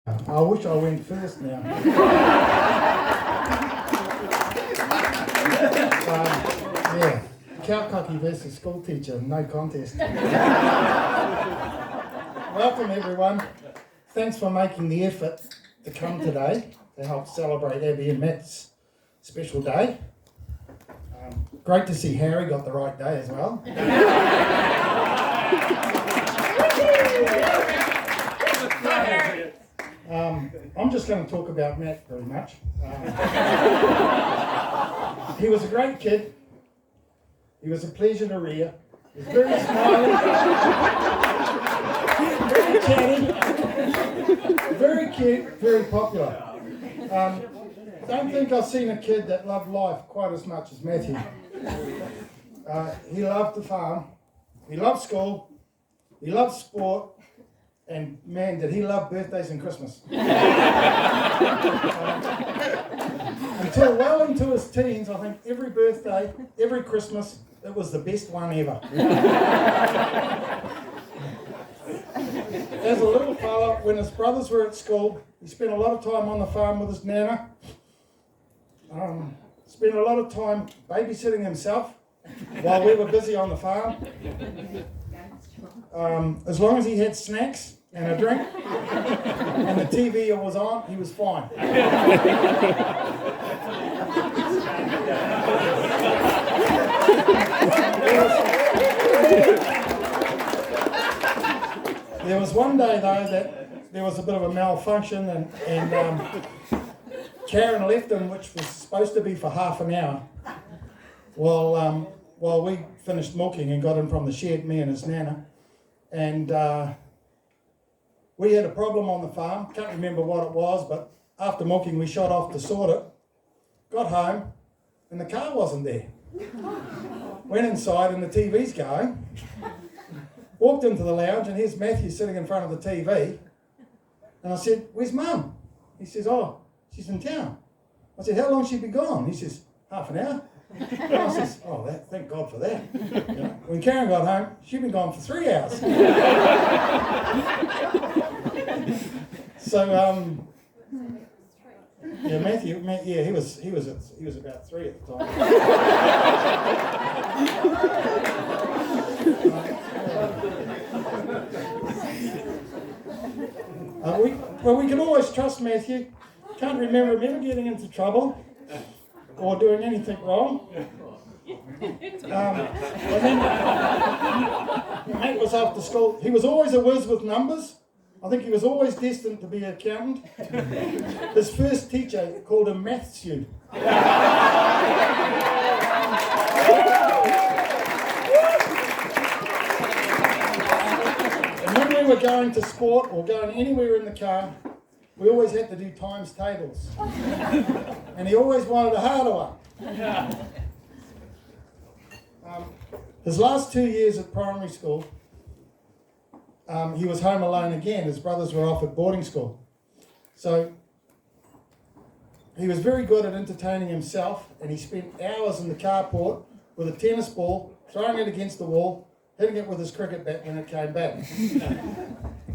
I wish I went first now. Yeah, Kaukaki versus school teacher, no contest. Welcome everyone. Thanks for making the effort to come today to help celebrate Abby and Matt's special day. Great to see Harry got the right day as well. I'm just going to talk about Matt very much. He was a great kid. He was a pleasure to rear. He was very smiling, very chatty, very cute, very popular. Don't think I've seen a kid that loved life quite as much as Matthew. He loved the farm, he loved school, he loved sport, and man, did he love birthdays and Christmas. Until well into his teens, I think every birthday, every Christmas, it was the best one ever. As a little fella, when his brothers were at school, he spent a lot of time on the farm with his nana. Spent a lot of time babysitting himself while we were busy on the farm. As long as he had snacks and a drink and the TV was on, he was fine. There was one day though that there was a bit of a malfunction and Karen left him, which was supposed to be for half an hour, while we finished milking and got him from the shed, me and his nana. And we had a problem on the farm, can't remember what it was, but after milking we shot off to sort it, got home, and the car wasn't there. Went inside and the TV's going, walked into the lounge and here's Matthew sitting in front of the TV, and I said, "Where's Mum?" He says, "Oh, she's in town." I said, "How long she been gone?" He says, "Half an hour." And I says, "Oh, thank God for that." You know, when Karen got home, she'd been gone for 3 hours. So, yeah, Matthew, he was about 3 at the time. We can always trust Matthew. Can't remember him ever getting into trouble or doing anything wrong. And then Matt was after school. He was always a whiz with numbers. I think he was always destined to be an accountant. His first teacher called him Matthew. And when we were going to sport or going anywhere in the car, we always had to do times tables. And he always wanted a harder one. His last 2 years at primary school, he was home alone again. His brothers were off at boarding school. So he was very good at entertaining himself, and he spent hours in the carport with a tennis ball, throwing it against the wall, hitting it with his cricket bat when it came back.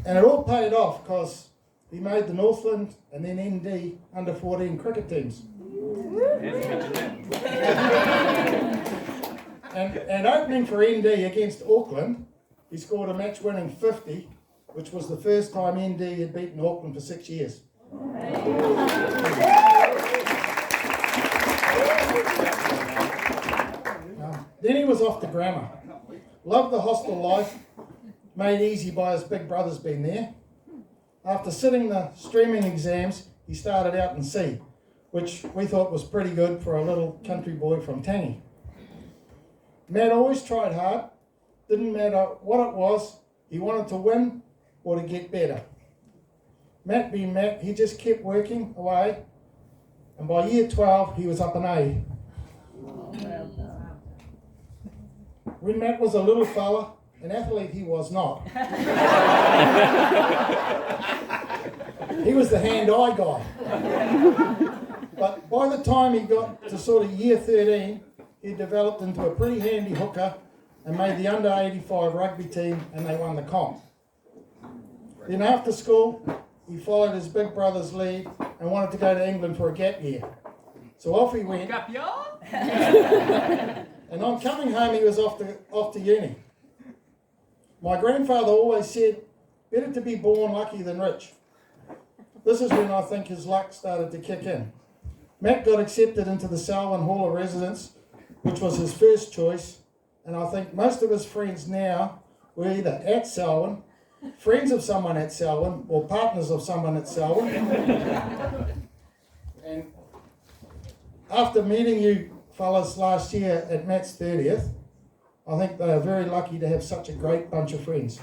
And it all paid off because he made the Northland and then ND under 14 cricket teams. And opening for ND against Auckland, he scored a match-winning 50, which was the first time ND had beaten Auckland for 6 years. Then he was off to grammar. Loved the hostel life, made easy by his big brothers being there. After sitting the streaming exams, he started out in C, which we thought was pretty good for a little country boy from Tangi. Matt always tried hard. Didn't matter what it was, he wanted to win or to get better. Matt being Matt, he just kept working away, and by year 12 he was up an A. When Matt was a little fella, an athlete he was not. He was the hand-eye guy. But by the time he got to sort of year 13, he developed into a pretty handy hooker and made the under 85 rugby team, and they won the comp. Then after school, he followed his big brother's lead and wanted to go to England for a gap year. So off he went. Gap year? And on coming home, he was off to uni. My grandfather always said, better to be born lucky than rich. This is when I think his luck started to kick in. Matt got accepted into the Selwyn Hall of Residence, which was his first choice, and I think most of his friends now were either at Selwyn, friends of someone at Selwyn, or partners of someone at Selwyn. And after meeting you fellas last year at Matt's 30th, I think they are very lucky to have such a great bunch of friends.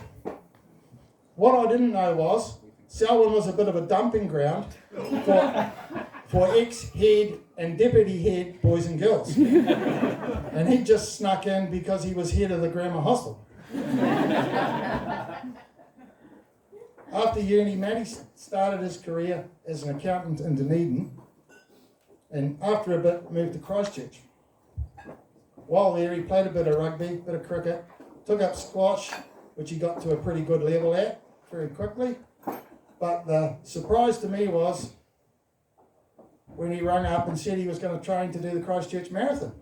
What I didn't know was Selwyn was a bit of a dumping ground for ex-head and deputy head boys and girls. And he just snuck in because he was head of the grammar hostel. After uni, Matty started his career as an accountant in Dunedin, and after a bit moved to Christchurch. While there, he played a bit of rugby, a bit of cricket, took up squash, which he got to a pretty good level at very quickly. But the surprise to me was when he rang up and said he was going to train to do the Christchurch Marathon.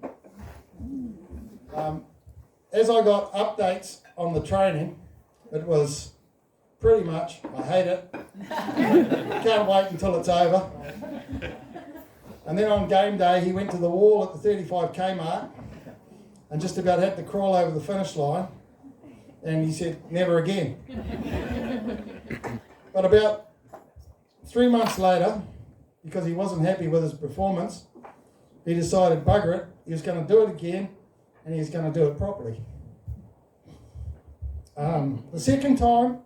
As I got updates on the training, it was pretty much, I hate it, can't wait until it's over. And then on game day, he went to the wall at the 35k mark and just about had to crawl over the finish line. And he said, never again. But about 3 months later, because he wasn't happy with his performance, he decided, bugger it, he was going to do it again, and he was going to do it properly. The second time,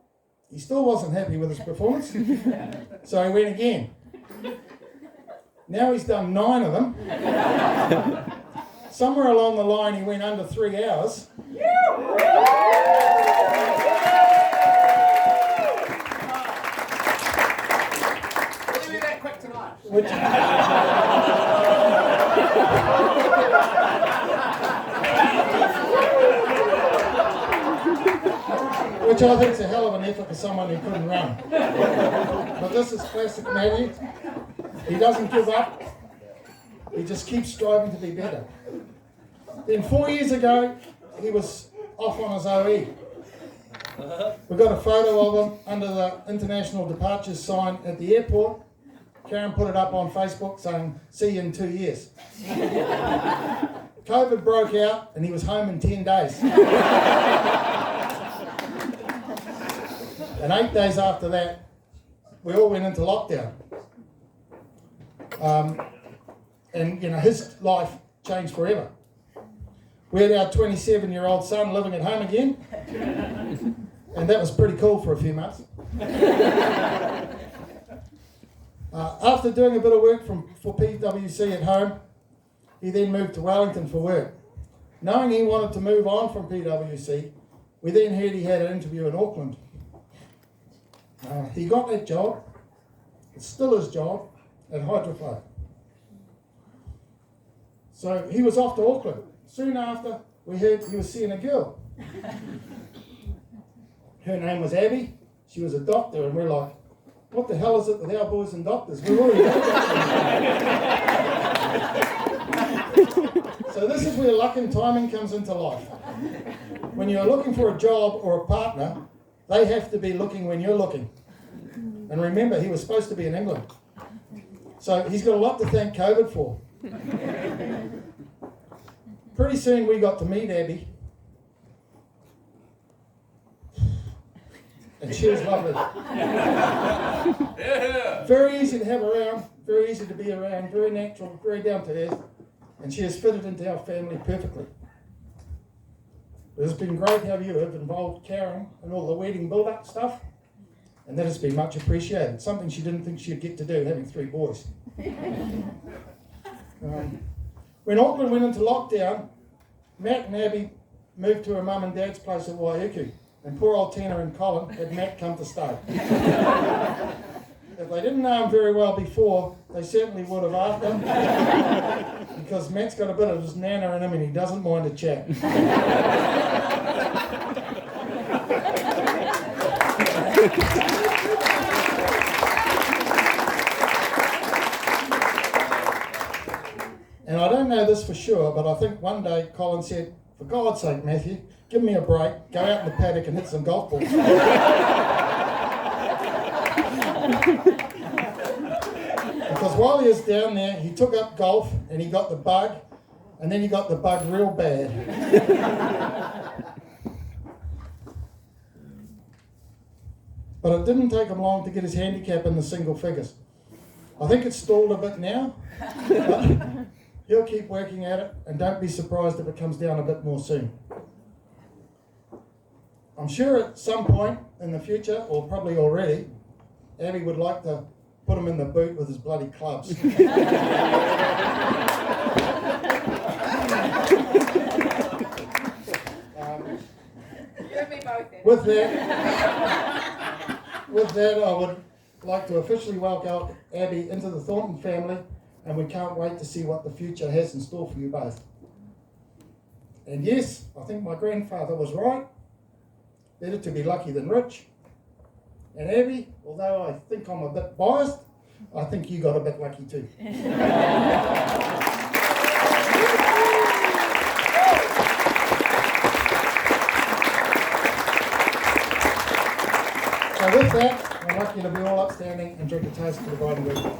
he still wasn't happy with his performance, so he went again. Now he's done 9 of them. Somewhere along the line, he went under 3 hours. Which I think is a hell of an effort for someone who couldn't run. But this is classic Matty. He doesn't give up. He just keeps striving to be better. Then 4 years ago, he was off on his OE. We've got a photo of him under the international departures sign at the airport. Karen put it up on Facebook saying, see you in 2 years. COVID broke out and he was home in 10 days. And 8 days after that, we all went into lockdown. And his life changed forever. We had our 27-year-old son living at home again. And that was pretty cool for a few months. After doing a bit of work for PwC at home, he then moved to Wellington for work. Knowing he wanted to move on from PwC, we then heard he had an interview in Auckland. He got that job. It's still his job at Hydroflow. So he was off to Auckland. Soon after, we heard he was seeing a girl. Her name was Abby. She was a doctor, and we're like, what the hell is it with our boys and doctors? We've already got doctors. So this is where luck and timing comes into life. When you're looking for a job or a partner, they have to be looking when you're looking. And remember, he was supposed to be in England. So he's got a lot to thank COVID for. Pretty soon we got to meet Abby. And she was lovely. Yeah. Very easy to have around, very easy to be around, very natural, very down to earth. And she has fitted into our family perfectly. It has been great how you have involved Karen in all the wedding build-up stuff. And that has been much appreciated. Something she didn't think she'd get to do, having 3 boys. When Auckland went into lockdown, Matt and Abby moved to her mum and dad's place at Waiuku. And poor old Tina and Colin had Matt come to stay. If they didn't know him very well before, they certainly would have after. Because Matt's got a bit of his nana in him and he doesn't mind a chat. And I don't know this for sure, but I think one day Colin said, for God's sake, Matthew, give me a break, go out in the paddock and hit some golf balls. Because while he was down there, he took up golf and he got the bug, and then he got the bug real bad. But it didn't take him long to get his handicap in the single figures. I think it's stalled a bit now, but he'll keep working at it, and don't be surprised if it comes down a bit more soon. I'm sure at some point in the future, or probably already, Abby would like to put him in the boot with his bloody clubs. You and me both then. With that, I would like to officially welcome Abby into the Thornton family, and we can't wait to see what the future has in store for you both. And yes, I think my grandfather was right. Better to be lucky than rich. And Abby, although I think I'm a bit biased, I think you got a bit lucky too. So with that, I'd like you to be all upstanding and drink a toast to the bride and groom.